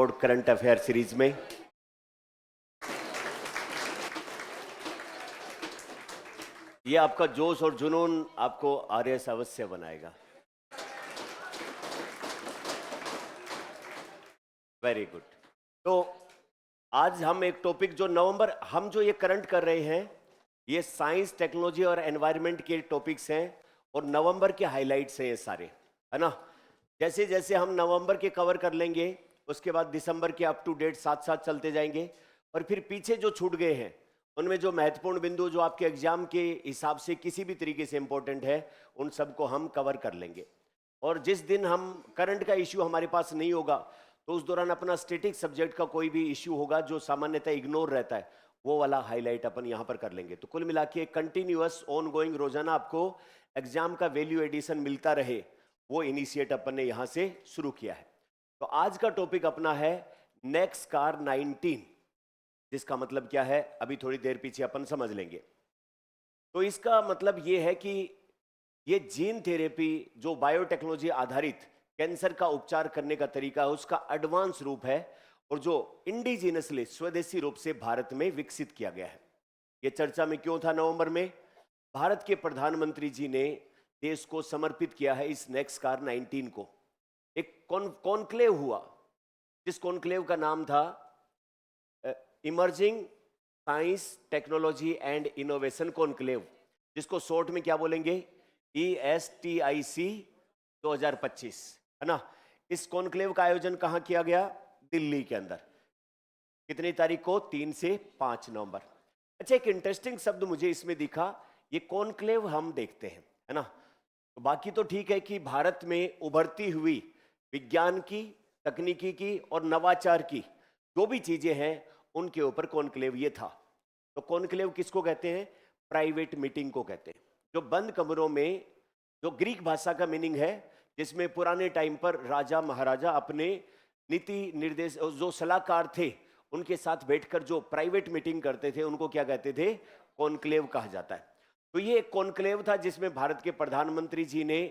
और current affair series में ये आपका जोश और जुनून आपको आरएस अवश्य बनाएगा। Very good. तो आज हम एक टॉपिक जो नवंबर हम जो ये करंट कर रहे हैं ये साइंस टेक्नोलॉजी और एनवायरनमेंट के टॉपिक्स हैं और नवंबर के हाइलाइट्स हैं ये सारे, है ना। जैसे जैसे हम नवंबर के कवर कर लेंगे उसके बाद दिसंबर के अप टू डेट साथ साथ चलते जाएंगे और फिर पीछे जो छूट गए हैं उनमें जो महत्वपूर्ण बिंदु जो आपके एग्जाम के हिसाब से किसी भी तरीके से इंपॉर्टेंट है उन सबको हम कवर कर लेंगे। और जिस दिन हम करंट का इश्यू हमारे पास नहीं होगा तो उस दौरान अपना स्टैटिक सब्जेक्ट का कोई भी इश्यू होगा जो सामान्यतः इग्नोर रहता है वो वाला हाईलाइट अपन यहां पर कर लेंगे। तो कुल मिला के कंटिन्यूअस ऑन गोइंग रोजाना आपको एग्जाम का वैल्यू एडिशन मिलता रहे वो इनिशिएट अपन ने यहां से शुरू किया है। तो आज का टॉपिक अपना है नेक्स्ट कार 19, जिसका मतलब क्या है अभी थोड़ी देर पीछे अपन समझ लेंगे। तो इसका मतलब ये है कि ये जीन थेरेपी जो बायोटेक्नोलॉजी आधारित कैंसर का उपचार करने का तरीका है उसका एडवांस रूप है और जो इंडिजिनसली स्वदेशी रूप से भारत में विकसित किया गया है। ये चर्चा में क्यों था नवंबर में? भारत के प्रधानमंत्री जी ने देश को समर्पित किया है इस नेक्स्ट कार 19 को। एक कॉन्क्लेव हुआ जिस कॉन्क्लेव का नाम था emerging science technology and innovation conclave, जिसको शॉर्ट में क्या बोलेंगे ESTIC 2025, है ना। इस कॉन्क्लेव का आयोजन कहां किया गया? दिल्ली के अंदर। कितनी तारीख को? 3 से 5 नवंबर। अच्छा, एक इंटरेस्टिंग शब्द मुझे इसमें दिखा, ये कॉन्क्लेव हम देखते हैं, है ना। तो बाकी तो ठीक है कि भारत में उभरती हुई विज्ञान की, तकनीकी की और नवाचार की जो भी चीजें हैं उनके ऊपर कॉन्क्लेव ये था। तो कॉन्क्लेव किसको कहते हैं? प्राइवेट मीटिंग को कहते हैं, जो बंद कमरों में, जो ग्रीक भाषा का मीनिंग है, जिसमें पुराने टाइम पर राजा महाराजा अपने नीति निर्देश जो सलाहकार थे उनके साथ बैठकर जो प्राइवेट मीटिंग करते थे उनको क्या कहते थे? कॉन्क्लेव कहा जाता है। तो ये एक कॉन्क्लेव था जिसमें भारत के प्रधानमंत्री जी ने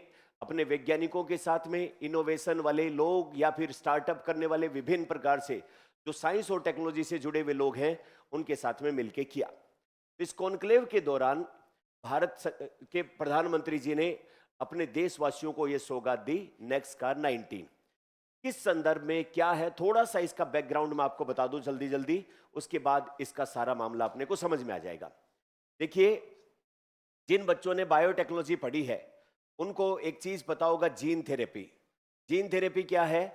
अपने वैज्ञानिकों के साथ में, इनोवेशन वाले लोग या फिर स्टार्टअप करने वाले विभिन्न प्रकार से जो साइंस और टेक्नोलॉजी से जुड़े हुए लोग हैं उनके साथ में मिलकर किया। इस कॉन्क्लेव के दौरान भारत के प्रधानमंत्री जी ने अपने देशवासियों को यह सौगात दी नेक्स्ट कार 19। किस संदर्भ में क्या है, थोड़ा सा इसका बैकग्राउंड मैं आपको बता दूं जल्दी जल्दी, उसके बाद इसका सारा मामला अपने को समझ में आ जाएगा। देखिए, जिन बच्चों ने बायोटेक्नोलॉजी पढ़ी है उनको एक चीज पता होगा, जीन थेरेपी। जीन थेरेपी क्या है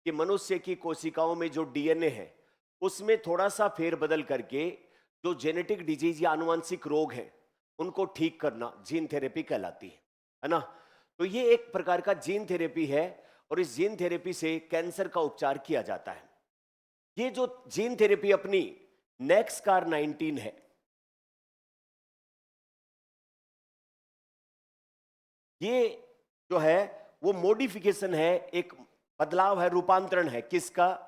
कि मनुष्य की कोशिकाओं में जो डीएनए है उसमें थोड़ा सा फेरबदल करके जो जेनेटिक डिजीज या आनुवंशिक रोग है उनको ठीक करना जीन थेरेपी कहलाती है ना। तो ये एक प्रकार का जीन थेरेपी है और इस जीन थेरेपी से कैंसर का उपचार किया जाता है। ये जो जीन थेरेपी अपनी नेक्स्ट कार 19 है, ये जो है वो मॉडिफिकेशन है, एक बदलाव है, रूपांतरण है। किसका?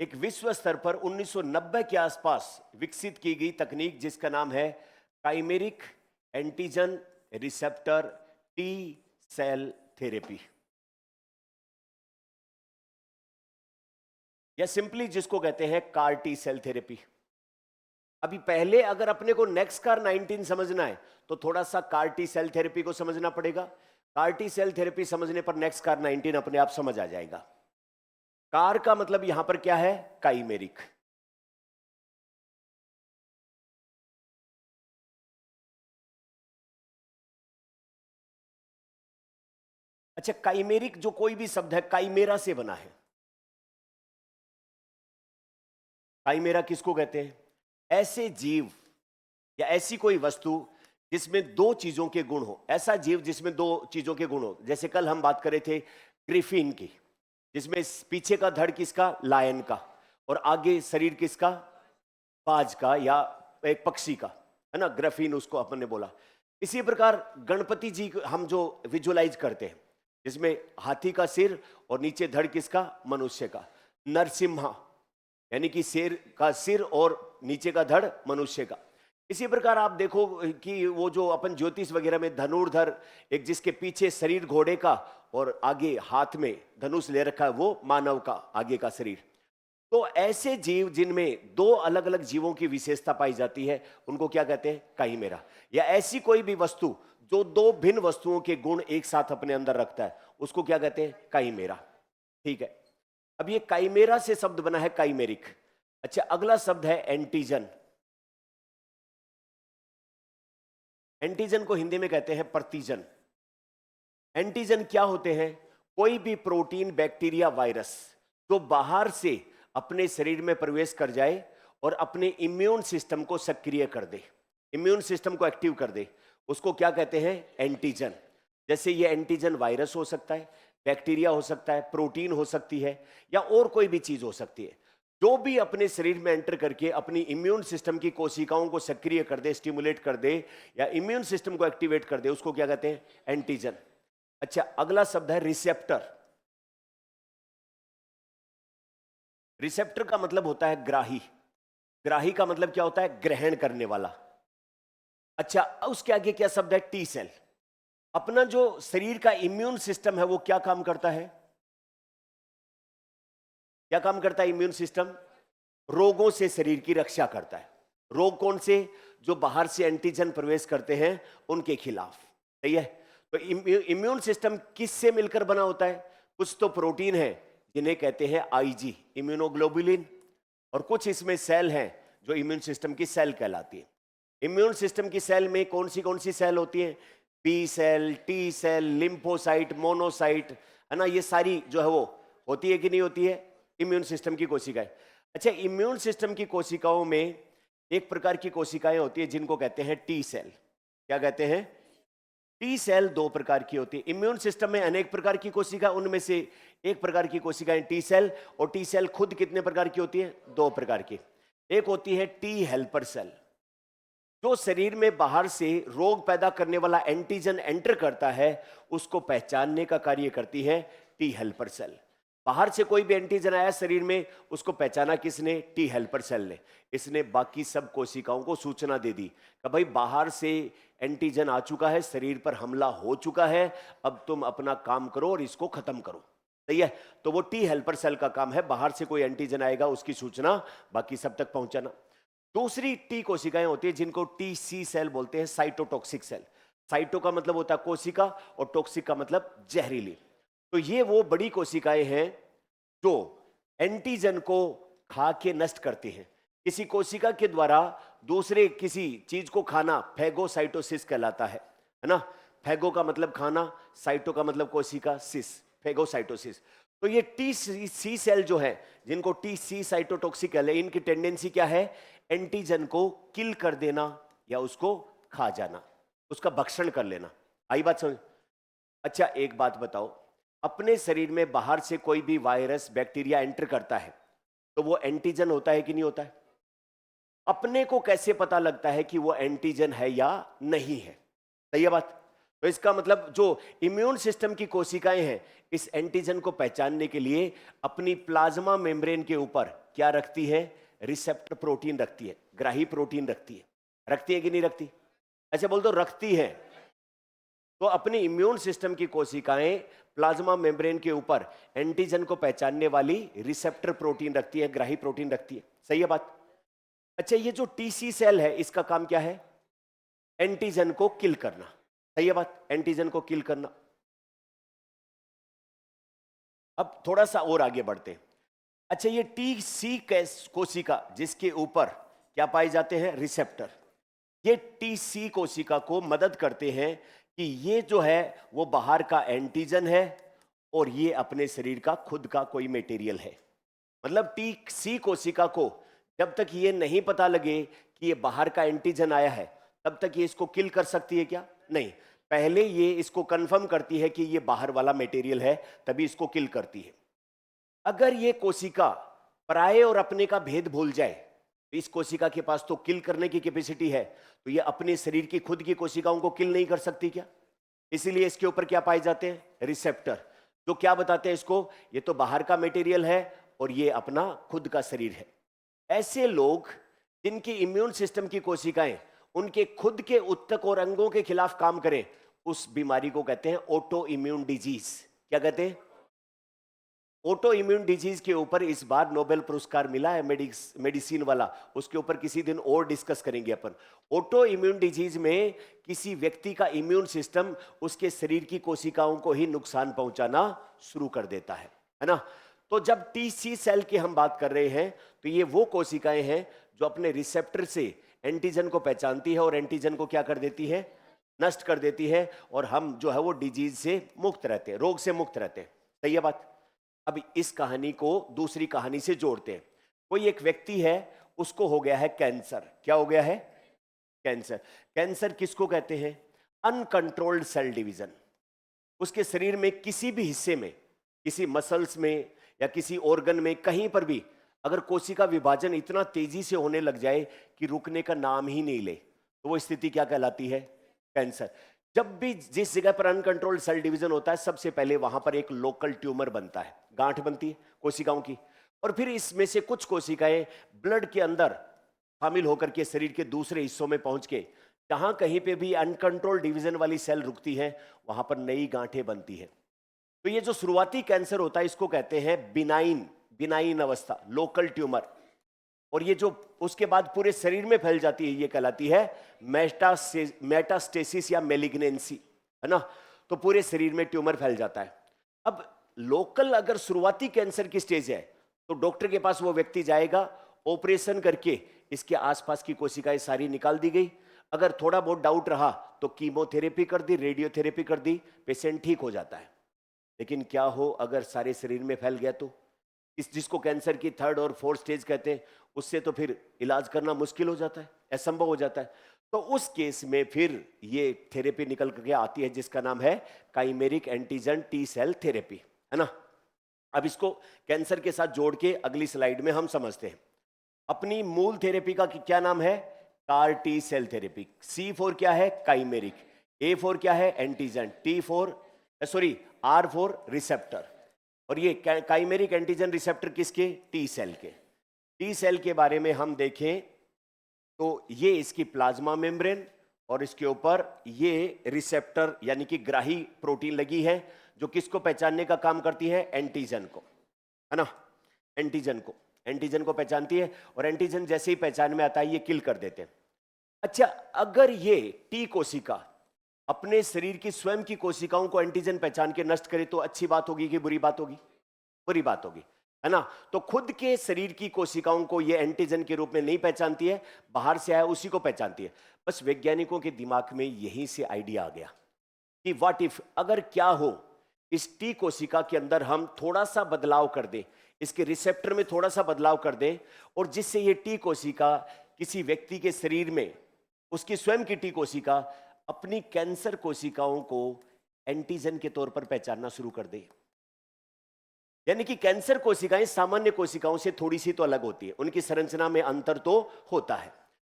एक विश्व स्तर पर 1990 के आसपास विकसित की गई तकनीक जिसका नाम है chimeric antigen receptor T cell therapy, या सिंपली जिसको कहते हैं कार टी सेल थेरेपी। अभी पहले अगर अपने को नेक्स्ट कार 19 समझना है तो थोड़ा सा कार टी सेल थेरेपी को समझना पड़ेगा। कार टी सेल थेरेपी समझने पर नेक्स्ट कार 19 अपने आप समझ आ जाएगा। कार का मतलब यहां पर क्या है? काइमेरिक। अच्छा, काइमेरिक जो कोई भी शब्द है काइमेरा से बना है। काइमेरा किसको कहते हैं? ऐसे जीव या ऐसी कोई वस्तु जिसमें दो चीजों के गुण हो। ऐसा जीव जिसमें दो चीजों के गुण हो। जैसे कल हम बात कर रहे थे ग्रिफिन की, जिसमें पीछे का धड़ किसका? लायन का, और आगे शरीर किसका? बाज का या एक पक्षी का, है ना। ग्रिफिन उसको अपन ने बोला। इसी प्रकार गणपति जी हम जो विजुअलाइज करते हैं जिसमें हाथी का सिर और नीचे धड़ किसका? मनुष्य का। नरसिम्हा यानी कि शेर का सिर और नीचे का धड़ मनुष्य का। इसी प्रकार आप देखो कि वो जो अपन ज्योतिष वगैरह में धनुर्धर, एक जिसके पीछे शरीर घोड़े का और आगे हाथ में धनुष ले रखा है, वो मानव का आगे का शरीर। तो ऐसे जीव जिनमें दो अलग अलग जीवों की विशेषता पाई जाती है उनको क्या कहते हैं? काइमेरा। या ऐसी कोई भी वस्तु जो दो भिन्न वस्तुओं के गुण एक साथ अपने अंदर रखता है उसको क्या कहते हैं? काइमेरा। ठीक है, अब ये काइमेरा से शब्द बना है काइमेरिक। अच्छा, अगला शब्द है एंटीजन। एंटीजन को हिंदी में कहते हैं प्रतिजन। एंटीजन क्या होते हैं? कोई भी प्रोटीन, बैक्टीरिया, वायरस जो बाहर से अपने शरीर में प्रवेश कर जाए और अपने इम्यून सिस्टम को सक्रिय कर दे, इम्यून सिस्टम को एक्टिव कर दे, उसको क्या कहते हैं? एंटीजन। जैसे ये एंटीजन वायरस हो सकता है, बैक्टीरिया हो सकता है, प्रोटीन हो सकती है, या और कोई भी चीज हो सकती है। जो भी अपने शरीर में एंटर करके अपनी इम्यून सिस्टम की कोशिकाओं को सक्रिय कर दे, स्टिमुलेट कर दे, या इम्यून सिस्टम को एक्टिवेट कर दे, उसको क्या कहते हैं? एंटीजन। अच्छा, अगला शब्द है रिसेप्टर। रिसेप्टर का मतलब होता है ग्राही। ग्राही का मतलब क्या होता है? ग्रहण करने वाला। अच्छा, उसके आगे क्या शब्द है? T cell. अपना जो शरीर का इम्यून सिस्टम है वो क्या काम करता है? क्या काम करता है इम्यून सिस्टम? रोगों से शरीर की रक्षा करता है। रोग कौन से? जो बाहर से एंटीजन प्रवेश करते हैं उनके खिलाफ। सही है। तो इम्यून सिस्टम किससे मिलकर बना होता है? कुछ तो प्रोटीन है जिन्हें कहते हैं आईजी, इम्यूनोग्लोबुलिन, और कुछ इसमें सेल हैं जो इम्यून सिस्टम की सेल कहलाती है। इम्यून सिस्टम की सेल में कौन सी सेल होती है? B cell, T cell, lymphocyte, monocyte, है ना, ये सारी जो है वो होती है कि नहीं होती है? इम्यून सिस्टम की कोशिकाएं। अच्छा, इम्यून सिस्टम की कोशिकाओं में एक प्रकार की कोशिकाएं होती है जिनको कहते हैं टी सेल। क्या कहते हैं? टी सेल दो प्रकार की होती है। इम्यून सिस्टम में अनेक प्रकार की कोशिका, उनमें से एक प्रकार की कोशिकाएं टी सेल। और टी सेल खुद कितने प्रकार की होती है? दो प्रकार की। एक होती है टी हेल्पर सेल, जो शरीर में बाहर से रोग पैदा करने वाला एंटीजन एंटर करता है उसको पहचानने का कार्य करती है टी हेल्पर सेल। बाहर से कोई भी एंटीजन आया शरीर में, उसको पहचाना किसने? टी हेल्पर सेल ने। इसने बाकी सब कोशिकाओं को सूचना दे दी कि भाई बाहर से एंटीजन आ चुका है, शरीर पर हमला हो चुका है, अब तुम अपना काम करो और इसको खत्म करो। सही है। तो वो टी हेल्पर सेल का काम है, बाहर से कोई एंटीजन आएगा उसकी सूचना बाकी सब तक पहुंचाना। दूसरी टी कोशिकाएं होती है जिनको टी सी सेल बोलते हैं, साइटोटॉक्सिक सेल। साइटो का मतलब होता है कोशिका और टॉक्सिक का मतलब जहरीली। तो ये वो बड़ी कोशिकाएं हैं जो एंटीजन को खा के नष्ट करती हैं। किसी कोशिका के द्वारा दूसरे किसी चीज को खाना फैगोसाइटोसिस कहलाता है ना। फैगो का मतलब खाना, साइटो का मतलब कोशिका, सिस फैगोसाइटोसिस। तो ये टी सी सेल जो है जिनको टी सी साइटोटॉक्सिक कहते हैं, इनकी टेंडेंसी क्या है? एंटीजन को किल कर देना या उसको खा जाना, उसका भक्षण कर लेना। आई बात समझ? अच्छा, एक बात बताओ, अपने शरीर में बाहर से कोई भी वायरस, बैक्टीरिया एंटर करता है तो वो एंटीजन होता है कि नहीं होता है? अपने को कैसे पता लगता है कि वो एंटीजन है या नहीं है? सही है बात। तो इसका मतलब जो इम्यून सिस्टम की कोशिकाएं हैं इस एंटीजन को पहचानने के लिए अपनी प्लाज्मा मेम्ब्रेन के ऊपर क्या रखती है? रिसेप्टर प्रोटीन रखती है, ग्राही प्रोटीन रखती है। रखती है कि नहीं रखती? ऐसे बोल दो, रखती है। तो अपनी इम्यून सिस्टम की कोशिकाएं प्लाज्मा मेम्ब्रेन के ऊपर एंटीजन को पहचानने वाली रिसेप्टर प्रोटीन रखती है, ग्राही प्रोटीन रखती है। सही है बात। अच्छा, ये जो टीसी सेल है इसका काम क्या है? एंटीजन को किल करना। सही है बात, एंटीजन को किल करना। अब थोड़ा सा और आगे बढ़ते हैं। अच्छा, ये टी सी कोशिका जिसके ऊपर क्या पाए जाते हैं? रिसेप्टर। ये टी सी कोशिका को मदद करते हैं कि ये जो है वो बाहर का एंटीजन है और ये अपने शरीर का खुद का कोई मटेरियल है। मतलब टी सी कोशिका को जब तक ये नहीं पता लगे कि ये बाहर का एंटीजन आया है तब तक ये इसको किल कर सकती है क्या? नहीं। पहले ये इसको कंफर्म करती है कि ये बाहर वाला मटेरियल है, तभी इसको किल करती है। अगर ये कोशिका पराये और अपने का भेद भूल जाए तो इस कोशिका के पास तो किल करने की कैपेसिटी है, तो ये अपने शरीर की खुद की कोशिकाओं को किल नहीं कर सकती क्या? इसीलिए इसके ऊपर क्या पाए जाते हैं? रिसेप्टर, जो क्या बताते हैं इसको? ये तो बाहर का मटेरियल है और ये अपना खुद का शरीर है। ऐसे लोग जिनकी इम्यून सिस्टम की कोशिकाएं उनके खुद के उत्तक और अंगों के खिलाफ काम करें, उस बीमारी को कहते हैं ऑटो इम्यून डिजीज। क्या कहते हैं? ऑटो इम्यून डिजीज के ऊपर इस बार नोबेल पुरस्कार मिला है, मेडिसिन वाला, उसके ऊपर किसी दिन और डिस्कस करेंगे अपन। ऑटो इम्यून डिजीज में किसी व्यक्ति का इम्यून सिस्टम उसके शरीर की कोशिकाओं को ही नुकसान पहुंचाना शुरू कर देता है ना। तो जब टीसी सेल की हम बात कर रहे हैं तो ये वो कोशिकाएं हैं जो अपने रिसेप्टर से एंटीजन को पहचानती है और एंटीजन को क्या कर देती है, नष्ट कर देती है, और हम जो है वो डिजीज से मुक्त रहते हैं, रोग से मुक्त रहते हैं। सही है बात। अब इस कहानी को दूसरी कहानी से जोड़ते हैं। कोई एक व्यक्ति है, उसको हो गया है कैंसर। क्या हो गया है? कैंसर। कैंसर किसको कहते हैं? Uncontrolled cell division. उसके शरीर में किसी भी हिस्से में, किसी मसल्स में या किसी ऑर्गन में, कहीं पर भी अगर कोशिका विभाजन इतना तेजी से होने लग जाए कि रुकने का नाम ही नहीं ले, तो वो स्थिति क्या कहलाती है? कैंसर। जब भी जिस जगह पर अनकंट्रोल्ड सेल डिवीजन होता है, सबसे पहले वहां पर एक लोकल ट्यूमर बनता है, गांठ बनती है कोशिकाओं की, और फिर इसमें से कुछ कोशिकाएं ब्लड के अंदर शामिल होकर के शरीर के दूसरे हिस्सों में पहुंच के जहां कहीं पे भी अनकंट्रोल्ड डिवीजन वाली सेल रुकती है, वहां पर नई गांठें बनती है। तो ये जो शुरुआती कैंसर होता है, इसको कहते हैं बिनाइन अवस्था, लोकल ट्यूमर। और ये जो उसके बाद पूरे शरीर में फैल जाती है, ये कहलाती है मेटास्टेसिस या मेलिग्नेंसी, है ना। तो पूरे शरीर में ट्यूमर फैल जाता है। अब लोकल अगर शुरुआती कैंसर की स्टेज है तो डॉक्टर के पास वो व्यक्ति जाएगा, ऑपरेशन करके इसके आसपास की कोशिकाएं सारी निकाल दी गई। अगर थोड़ा बहुत डाउट रहा तो कीमोथेरेपी कर दी, रेडियोथेरेपी कर दी, पेशेंट ठीक हो जाता है। लेकिन क्या हो अगर सारे शरीर में फैल गया तो? जिसको कैंसर की 3rd और 4th स्टेज कहते हैं, उससे तो फिर इलाज करना मुश्किल हो जाता है, असंभव हो जाता है। तो उस केस में फिर ये थेरेपी निकल करके आती है जिसका नाम है chimeric antigen T cell therapy, है ना। अब इसको कैंसर के साथ जोड़ के अगली स्लाइड में हम समझते हैं। अपनी मूल थेरेपी का क्या नाम है? Car T cell therapy. C4 क्या है? काइमेरिक। A4 क्या है? एंटीजन। R4 receptor. और ये काइमेरिक एंटीजन रिसेप्टर किसके? टी सेल के। टी सेल के बारे में हम देखें तो ये इसकी प्लाज्मा मेम्ब्रेन और इसके ऊपर ये रिसेप्टर यानी कि ग्राही प्रोटीन लगी है, जो किसको पहचानने का काम करती है? एंटीजन को, है ना। एंटीजन को पहचानती है, और एंटीजन जैसे ही पहचान में आता है ये किल कर देते हैं। अच्छा, अगर ये टी कोशिका अपने शरीर की स्वयं की कोशिकाओं को एंटीजन पहचान के नष्ट करे तो अच्छी बात होगी कि बुरी बात होगी? बुरी बात होगी, है ना। तो खुद के शरीर की कोशिकाओं को ये एंटीजन के रूप में नहीं पहचानती है, बाहर से आया उसी को पहचानती है। बस वैज्ञानिकों के दिमाग में यहीं से आइडिया आ गया कि व्हाट इफ, अगर क्या हो इस टी कोशिका के अंदर हम थोड़ा सा बदलाव कर दें, इसके रिसेप्टर में थोड़ा सा बदलाव कर दें, और जिससे ये टी कोशिका किसी व्यक्ति के शरीर में, उसकी स्वयं की टी कोशिका अपनी कैंसर कोशिकाओं को एंटीजन के तौर पर पहचानना शुरू कर दे। यानी कि कैंसर कोशिकाएं सामान्य कोशिकाओं से थोड़ी सी तो अलग होती है, उनकी संरचना में अंतर तो होता है।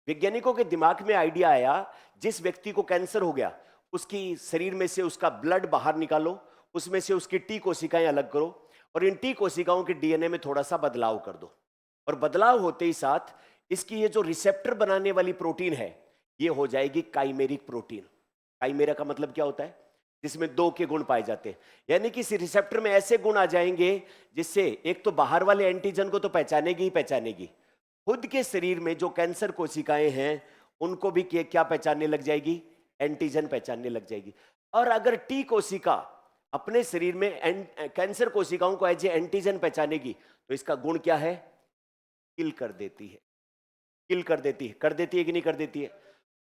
वैज्ञानिकों के दिमाग में आइडिया आया, जिस व्यक्ति को कैंसर हो गया उसकी शरीर में से उसका ब्लड बाहर निकालो, उसमें से उसकी टी कोशिकाएं अलग करो, और इन टी कोशिकाओं के डीएनए में थोड़ा सा बदलाव कर दो, और बदलाव होते ही साथ इसकी ये जो रिसेप्टर बनाने वाली प्रोटीन है ये हो जाएगी काइमेरिक प्रोटीन। काइमेरा का मतलब क्या होता है? जिसमें 2 के गुण पाए जाते हैं। यानी कि इस रिसेप्टर में ऐसे गुण आ जाएंगे जिससे एक तो बाहर वाले एंटीजन को तो पहचानेगी ही पहचानेगी, खुद के शरीर में जो कैंसर कोशिकाएं हैं उनको भी क्या पहचानने लग जाएगी? एंटीजन पहचानने लग जाएगी। और अगर टी कोशिका अपने शरीर में कैंसर कोशिकाओं को एज ए एंटीजन पहचानेगी तो इसका गुण क्या है? किल कर देती है। कर देती है कि नहीं कर देती है?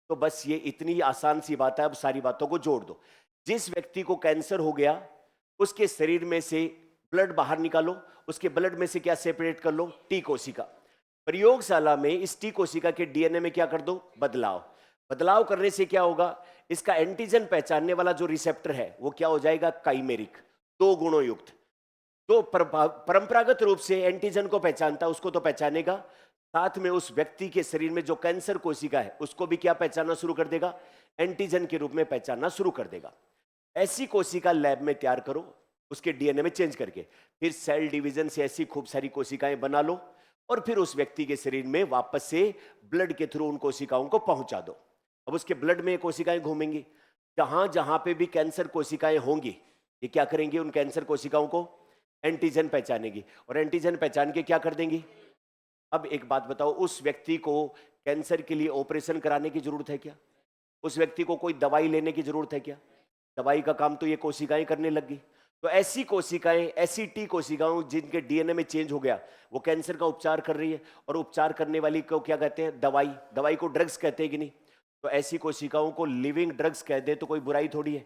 तो बस ये इतनी आसान सी बात है। अब सारी बातों को जोड़ दो। जिस व्यक्ति को कैंसर हो गया उसके शरीर में से ब्लड बाहर निकालो, उसके ब्लड में से क्या सेपरेट कर लो? टी कोशिका। प्रयोगशाला में इस टी कोशिका के डीएनए में क्या कर दो? बदलाव करने से क्या होगा? इसका एंटीजन पहचानने वाला जो रिसेप्टर है वो क्या हो जाएगा? काइमेरिक, 2 गुणों युक्त। तो परंपरागत रूप से एंटीजन को पहचानता, उसको तो पहचानेगा, साथ में उस व्यक्ति के शरीर में जो कैंसर कोशिका है उसको भी क्या पहचानना शुरू कर देगा? एंटीजन के रूप में पहचानना शुरू कर देगा। ऐसी कोशिका लैब में तैयार करो, उसके डीएनए में चेंज करके, फिर सेल डिवीजन से ऐसी खूब सारी कोशिकाएं बना लो, और फिर उस व्यक्ति के शरीर में वापस से ब्लड के थ्रू उन कोशिकाओं को पहुंचा दो। अब उसके ब्लड में कोशिकाएं घूमेंगी, जहां जहां पे भी कैंसर कोशिकाएं होंगी ये क्या करेंगे? उन कैंसर कोशिकाओं को एंटीजन पहचानेगी और एंटीजन पहचान के क्या कर देंगी। अब एक बात बताओ, उस व्यक्ति को कैंसर के लिए ऑपरेशन कराने की जरूरत है क्या? उस व्यक्ति को कोई दवाई लेने की जरूरत है क्या? दवाई का काम तो ये कोशिकाएं करने लग गई। तो ऐसी कोशिकाएं, ऐसी टी कोशिकाओं जिनके डीएनए में चेंज हो गया, वो कैंसर का उपचार कर रही है। और उपचार करने वाली को क्या कहते हैं? दवाई। दवाई को ड्रग्स कहते हैं कि नहीं? तो ऐसी कोशिकाओं को लिविंग ड्रग्स कह दे तो कोई बुराई थोड़ी है।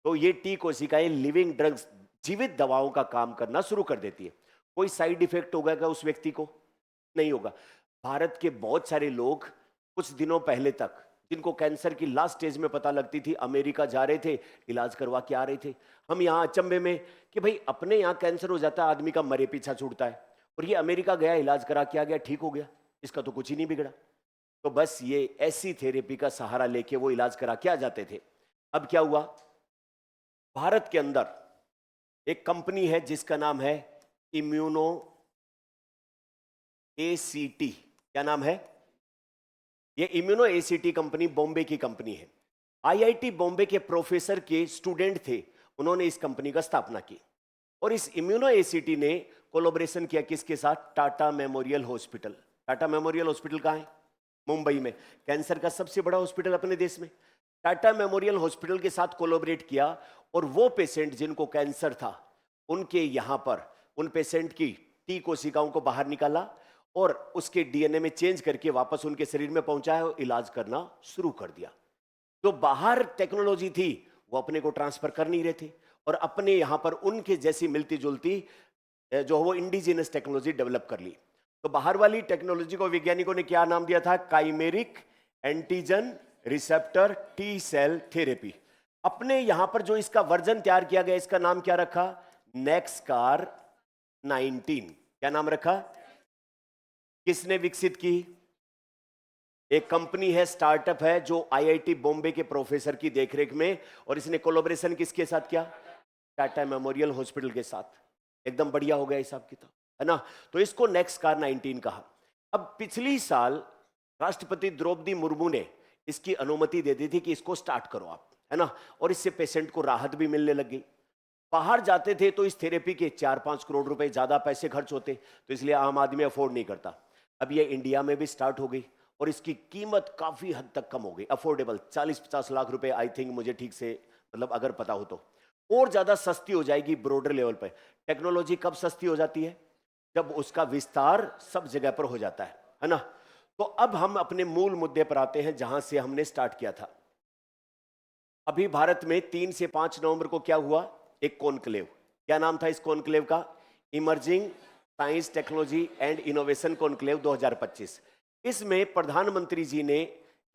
तो ये टी कोशिकाएं लिविंग ड्रग्स, जीवित दवाओं का काम करना शुरू कर देती है। कोई साइड इफेक्ट होगा क्या उस व्यक्ति को? नहीं होगा। भारत के बहुत सारे लोग कुछ दिनों पहले तक, जिनको कैंसर की लास्ट स्टेज में पता लगती थी, अमेरिका जा रहे थे, इलाज करवा के आ रहे थे। हम यहाँ अचंभे में कि भाई अपने यहाँ कैंसर हो जाता है, आदमी का मरे पीछा छूटता है, और ये अमेरिका गया, इलाज करा के आ गया, ठीक हो गया, इसका तो कुछ ही नहीं बिगड़ा। तो बस ये ऐसी थेरेपी का सहारा लेके वो इलाज करा के आ जाते थे। अब क्या हुआ, भारत के अंदर एक कंपनी है जिसका नाम है इम्यूनो एसीटी। क्या नाम है? ये इम्यूनो एसीटी कंपनी बॉम्बे की कंपनी है। आईआईटी बॉम्बे के प्रोफेसर के स्टूडेंट थे, उन्होंने इस कंपनी का स्थापना की। और इस इम्यूनो एसीटी ने कोलैबोरेशन किया किसके साथ? Tata memorial hospital. Tata memorial hospital कहाँ है? मुंबई में। कैंसर का सबसे बड़ा हॉस्पिटल अपने देश में। टाटा मेमोरियल हॉस्पिटल के साथ कोलैबोरेट किया, और वो पेशेंट जिनको कैंसर था, उनके यहां पर उन पेशेंट की टी कोशिकाओं को बाहर निकाला और उसके डीएनए में चेंज करके वापस उनके शरीर में पहुंचाया और इलाज करना शुरू कर दिया। जो बाहर टेक्नोलॉजी थी वो अपने को ट्रांसफर कर नहीं रहे थे, और अपने यहां पर उनके जैसी मिलती जुलती जो वो इंडिजिनस टेक्नोलॉजी डेवलप कर ली। तो बाहर वाली टेक्नोलॉजी को वैज्ञानिकों ने क्या नाम दिया था? Chimeric antigen receptor T cell therapy. अपने यहां पर जो इसका वर्जन तैयार किया गया, इसका नाम क्या रखा? नेक्सकार 19। क्या नाम रखा? किसने विकसित की? एक कंपनी है, स्टार्टअप है, जो आईआईटी बॉम्बे के प्रोफेसर की देखरेख में, और इसने कोलैबोरेशन किसके साथ किया? टाटा मेमोरियल हॉस्पिटल के साथ। एकदम बढ़िया हो गया हिसाब किताब, है ना? तो इसको नेक्सकार 19 कहा। अब पिछली साल राष्ट्रपति द्रौपदी मुर्मू ने इसकी अनुमति दे दी थी कि इसको स्टार्ट करो आप, है ना? और इससे पेशेंट को राहत भी मिलने लग गई। बाहर जाते थे तो इस थेरेपी के 4-5 करोड़ रुपए ज्यादा पैसे खर्च होते, तो इसलिए आम आदमी अफोर्ड नहीं करता। अब ये इंडिया में भी स्टार्ट हो गई, और इसकी कीमत काफी हद तक कम हो गई, अफोर्डेबल। 40-50 लाख रुपए, आई थिंक, मुझे ठीक से मतलब अगर पता हो तो। और ज्यादा सस्ती हो जाएगी ब्रॉडर लेवल पर। टेक्नोलॉजी कब सस्ती हो जाती है? जब उसका विस्तार सब जगह पर हो जाता है ना? तो अब हम अपने मूल मुद्दे पर आते हैं, जहां से हमने स्टार्ट किया था। अभी भारत में 3 से 5 नवंबर को क्या हुआ? एक कॉन्क्लेव। क्या नाम था इस कॉन्क्लेव का? Emerging science technology and innovation conclave 2025। इसमें प्रधानमंत्री जी ने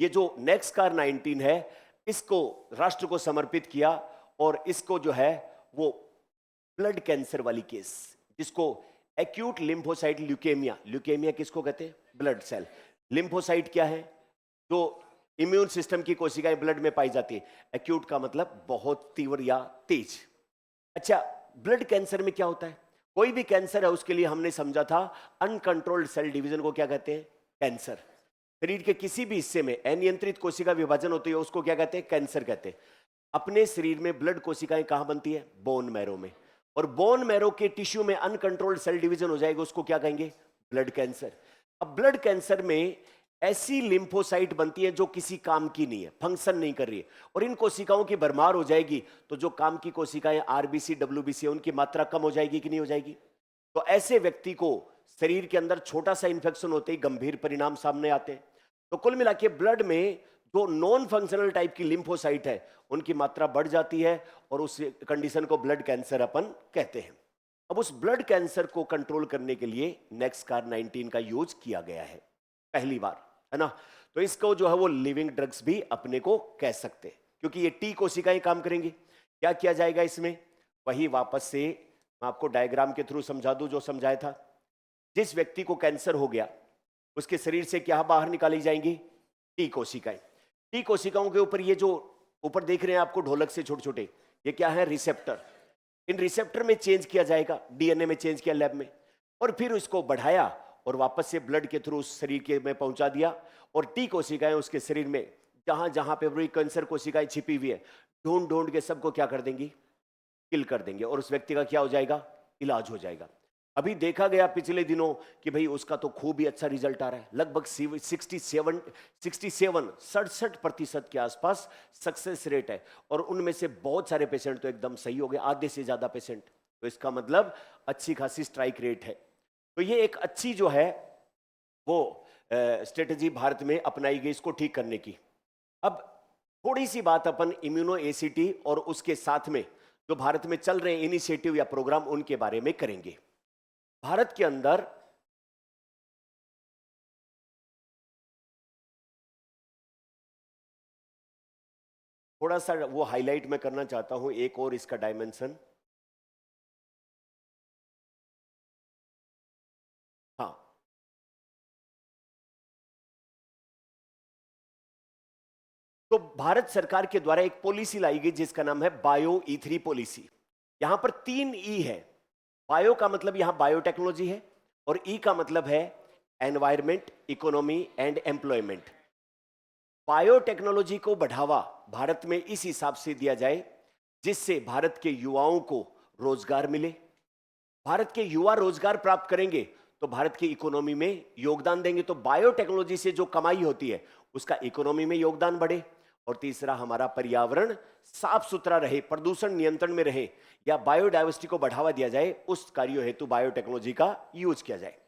ये जो नेक्सकार 19 है, इसको राष्ट्र को समर्पित किया, और इसको जो है वो ब्लड कैंसर वाली केस, जिसको एक्यूट लिम्फोसाइट ल्यूकेमिया, ल्यूकेमिया किसको कहते हैं? Blood cell. लिम्फोसाइट क्या है? जो इम्यून सिस्टम की कोशिकाएं ब्लड में पाई जाती है। एक्यूट का मतलब बहुत तीव्र या तेज। अच्छा, ब्लड कैंसर में क्या होता है? कोई भी कैंसर है उसके लिए हमने समझा था अनकंट्रोल्ड सेल डिवीजन को क्या कहते हैं? कैंसर। शरीर के किसी भी हिस्से में अनियंत्रित कोशिका विभाजन होती है, उसको क्या कहते हैं? कैंसर कहते हैं। अपने शरीर में ब्लड कोशिकाएं कहां बनती है? बोन मैरो में। और बोन मैरो के टिश्यू में अनकंट्रोल्ड सेल डिवीजन हो जाएगा, उसको क्या कहेंगे? Blood cancer. अब ब्लड कैंसर में ऐसी लिम्फोसाइट बनती है जो किसी काम की नहीं है, फंक्शन नहीं कर रही है, और इन कोशिकाओं की भरमार हो जाएगी, तो जो काम की कोशिकाएं आरबीसी डब्ल्यूबीसी है, उनकी मात्रा कम हो जाएगी कि नहीं हो जाएगी? तो ऐसे व्यक्ति को शरीर के अंदर छोटा सा इंफेक्शन होते ही गंभीर परिणाम सामने आते हैं। तो कुल मिला के ब्लड में जो नॉन फंक्शनल टाइप की लिम्फोसाइट है, उनकी मात्रा बढ़ जाती है, और उस कंडीशन को ब्लड कैंसर अपन कहते हैं। अब उस ब्लड कैंसर को कंट्रोल करने के लिए नेक्सकार 19 का यूज किया गया है पहली बार, है ना? तो इसको जो है वो लिविंग ड्रग्स भी अपने को कह सकते हैं, क्योंकि ये टी कोशिकाएं काम करेंगी। क्या किया जाएगा इसमें? वही वापस से मैं आपको डायग्राम के थ्रू समझा दूं जो समझाया था। जिस व्यक्ति को कैंसर हो गया, उसके शरीर से क्या बाहर निकाली जाएंगी? टी कोशिकाएं। टी कोशिकाओं के ऊपर ये जो ऊपर देख रहे हैं आपको ढोलक से छोटे छोटे, ये क्या है? रिसेप्टर। इन रिसेप्टर में चेंज किया जाएगा, डीएनए में चेंज किया लैब में, और फिर उसको बढ़ाया और वापस से ब्लड के थ्रू शरीर के में पहुंचा दिया, और टी कोशिकाएं उसके शरीर में जहां जहां पे वही कैंसर कोशिकाएं छिपी हुई है, ढूंढ ढूंढ के सबको क्या कर देंगी? किल कर देंगे, और उस व्यक्ति का क्या हो जाएगा? इलाज हो जाएगा। अभी देखा गया पिछले दिनों कि भाई उसका तो खूब ही अच्छा रिजल्ट आ रहा है, लगभग 67% के आसपास सक्सेस रेट है, और उनमें से बहुत सारे पेशेंट तो एकदम सही हो गए, आधे से ज्यादा पेशेंट। तो इसका मतलब अच्छी खासी स्ट्राइक रेट है। तो ये एक अच्छी जो है वो स्ट्रेटेजी भारत में अपनाई गई इसको ठीक करने की। अब थोड़ी सी बात अपन इम्यूनो एसिटी और उसके साथ में जो भारत में चल रहे इनिशिएटिव या प्रोग्राम उनके बारे में करेंगे। भारत के अंदर थोड़ा सा वो हाईलाइट मैं करना चाहता हूं, एक और इसका डायमेंशन। हाँ, तो भारत सरकार के द्वारा एक पॉलिसी लाई गई जिसका नाम है बायो E3 पॉलिसी। यहां पर 3 ई है। बायो का मतलब यहां बायोटेक्नोलॉजी है, और ई का मतलब है environment, economy and employment. Biotechnology को बढ़ावा भारत में इस हिसाब से दिया जाए जिससे भारत के युवाओं को रोजगार मिले। भारत के युवा रोजगार प्राप्त करेंगे तो भारत की इकोनॉमी में योगदान देंगे, तो बायोटेक्नोलॉजी से जो कमाई होती है उसका इकोनॉमी में योगदान बढ़े। और तीसरा, हमारा पर्यावरण साफ सुथरा रहे, प्रदूषण नियंत्रण में रहे, या बायोडायवर्सिटी को बढ़ावा दिया जाए, उस कार्यों हेतु बायोटेक्नोलॉजी का यूज किया जाए।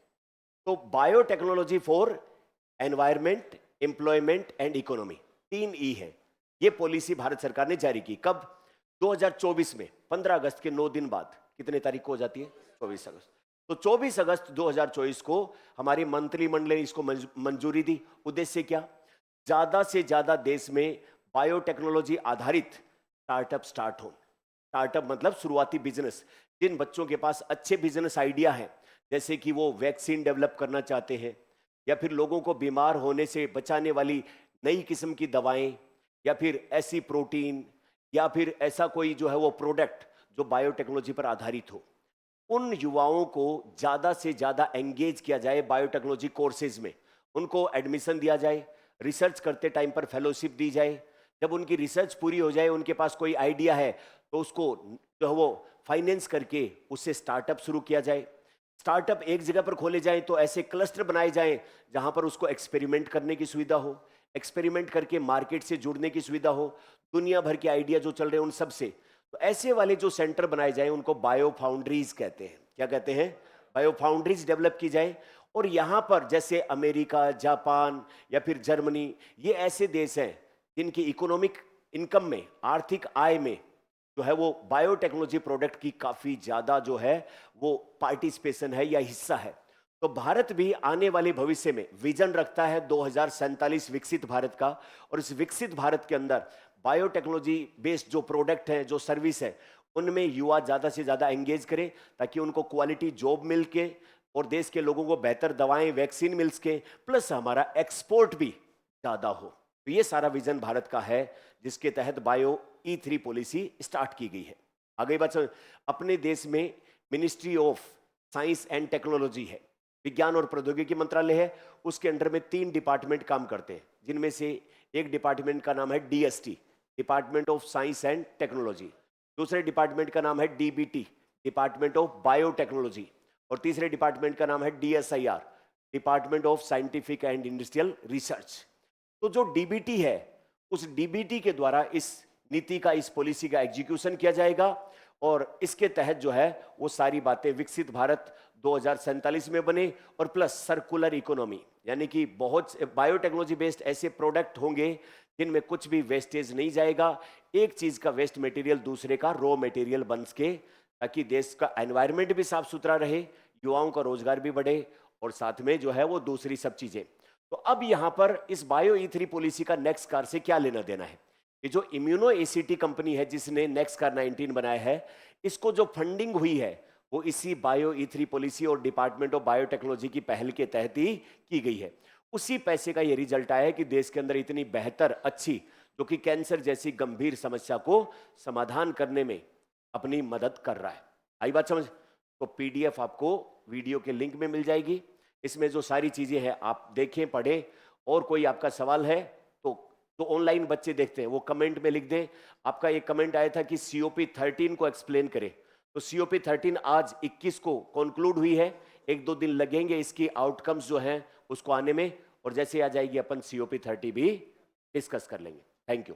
तो biotechnology for environment, employment and economy, 3 ई है। ये पॉलिसी भारत सरकार ने जारी की कब? 2024 में 15 अगस्त के 9 दिन बाद। कितने तारीख को हो जाती है? 24 अगस्त। तो 24 अगस्त 2024 को हमारी मंत्रिमंडल ने इसको मंजूरी दी। उद्देश्य क्या? ज्यादा से ज्यादा देश में बायोटेक्नोलॉजी आधारित स्टार्टअप स्टार्ट हो। स्टार्टअप मतलब शुरुआती बिजनेस। जिन बच्चों के पास अच्छे बिजनेस आइडिया है, जैसे कि वो वैक्सीन डेवलप करना चाहते हैं, या फिर लोगों को बीमार होने से बचाने वाली नई किस्म की दवाएं, या फिर ऐसी प्रोटीन, या फिर ऐसा कोई जो है वो प्रोडक्ट जो बायोटेक्नोलॉजी पर आधारित हो, उन युवाओं को ज्यादा से ज्यादा एंगेज किया जाए बायोटेक्नोलॉजी कोर्सेज में। उनको एडमिशन दिया जाए, रिसर्च करते टाइम पर फेलोशिप दी जाए। जब उनकी रिसर्च पूरी हो जाए, उनके पास कोई आइडिया है, तो उसको जो है वो फाइनेंस करके उससे स्टार्टअप शुरू किया जाए। स्टार्टअप एक जगह पर खोले जाएं तो ऐसे क्लस्टर बनाए जाएं जहां पर उसको एक्सपेरिमेंट करने की सुविधा हो, एक्सपेरिमेंट करके मार्केट से जुड़ने की सुविधा हो, दुनिया भर के आइडिया जो चल रहे हैं उन सब से। तो ऐसे वाले जो सेंटर बनाए जाएं उनको बायो फाउंड्रीज कहते हैं। क्या कहते हैं? बायो फाउंड्रीज डेवलप की जाए। और यहां पर जैसे अमेरिका, जापान या फिर जर्मनी, ये ऐसे देश हैं जिनकी इकोनॉमिक इनकम में, आर्थिक आय में जो है वो बायोटेक्नोलॉजी प्रोडक्ट की काफी ज्यादा जो है वो पार्टिसिपेशन है या हिस्सा है। तो भारत भी आने वाले भविष्य में विजन रखता है 2047 विकसित भारत का, और इस विकसित भारत के अंदर बायोटेक्नोलॉजी बेस्ड जो प्रोडक्ट हैं, जो सर्विस है, उनमें युवा ज्यादा से ज्यादा एंगेज करें ताकि उनको क्वालिटी जॉब मिल के और देश के लोगों को बेहतर दवाएं, वैक्सीन मिल सके, प्लस हमारा एक्सपोर्ट भी ज्यादा हो। तो ये सारा विजन भारत का है जिसके तहत बायो E3 पॉलिसी स्टार्ट की गई है। आगे बात, अपने देश में ministry of science and technology है, विज्ञान और प्रौद्योगिकी मंत्रालय है। उसके अंडर में 3 डिपार्टमेंट काम करते हैं, जिनमें से एक डिपार्टमेंट का नाम है DST, department of science and technology. दूसरे डिपार्टमेंट का नाम है DBT, डिपार्टमेंट ऑफ बायोटेक्नोलॉजी। और तीसरे डिपार्टमेंट का नाम है DSIR, department of scientific and industrial research. तो जो DBT है, उस DBT के द्वारा इस नीति का, इस पॉलिसी का एग्जीक्यूशन किया जाएगा, और इसके तहत जो है वो सारी बातें विकसित भारत 2047 में बने। और प्लस सर्कुलर इकोनॉमी, यानी कि बहुत बायोटेक्नोलॉजी बेस्ड ऐसे प्रोडक्ट होंगे जिनमें कुछ भी वेस्टेज नहीं जाएगा। एक चीज का वेस्ट मटेरियल दूसरे का रॉ मटेरियल बन सके, ताकि देश का एनवायरनमेंट भी साफ सुथरा रहे, युवाओं का रोजगार भी बढ़े, और साथ में जो है वो दूसरी सब चीजें। तो अब यहां पर इस बायो E3 पॉलिसी का नेक्स्ट कार से क्या लेना देना है? ये जो इम्यूनो एसिटी कंपनी है जिसने नेक्स्ट कार 19 बनाया है, इसको जो फंडिंग हुई है वो इसी बायो E3 पॉलिसी और डिपार्टमेंट ऑफ बायोटेक्नोलॉजी की पहल के तहत ही की गई है। उसी पैसे का ये रिजल्ट आया है कि देश के अंदर इतनी बेहतर, अच्छी, जो कि कैंसर जैसी गंभीर समस्या को समाधान करने में अपनी मदद कर रहा है। आई बात समझ? तो PDF आपको वीडियो के लिंक में मिल जाएगी। इसमें जो सारी चीजें हैं आप देखें, पढ़ें, और कोई आपका सवाल है तो ऑनलाइन बच्चे देखते हैं, वो कमेंट में लिख दें। आपका एक कमेंट आया था कि COP 13 को एक्सप्लेन करें, तो सीओपी 13 आज 21 को कंक्लूड हुई है। 1-2 दिन लगेंगे इसकी आउटकम्स जो हैं उसको आने में, और जैसे आ जाएगी अपन सीओपी 30 भी डिस्कस कर लेंगे। Thank you.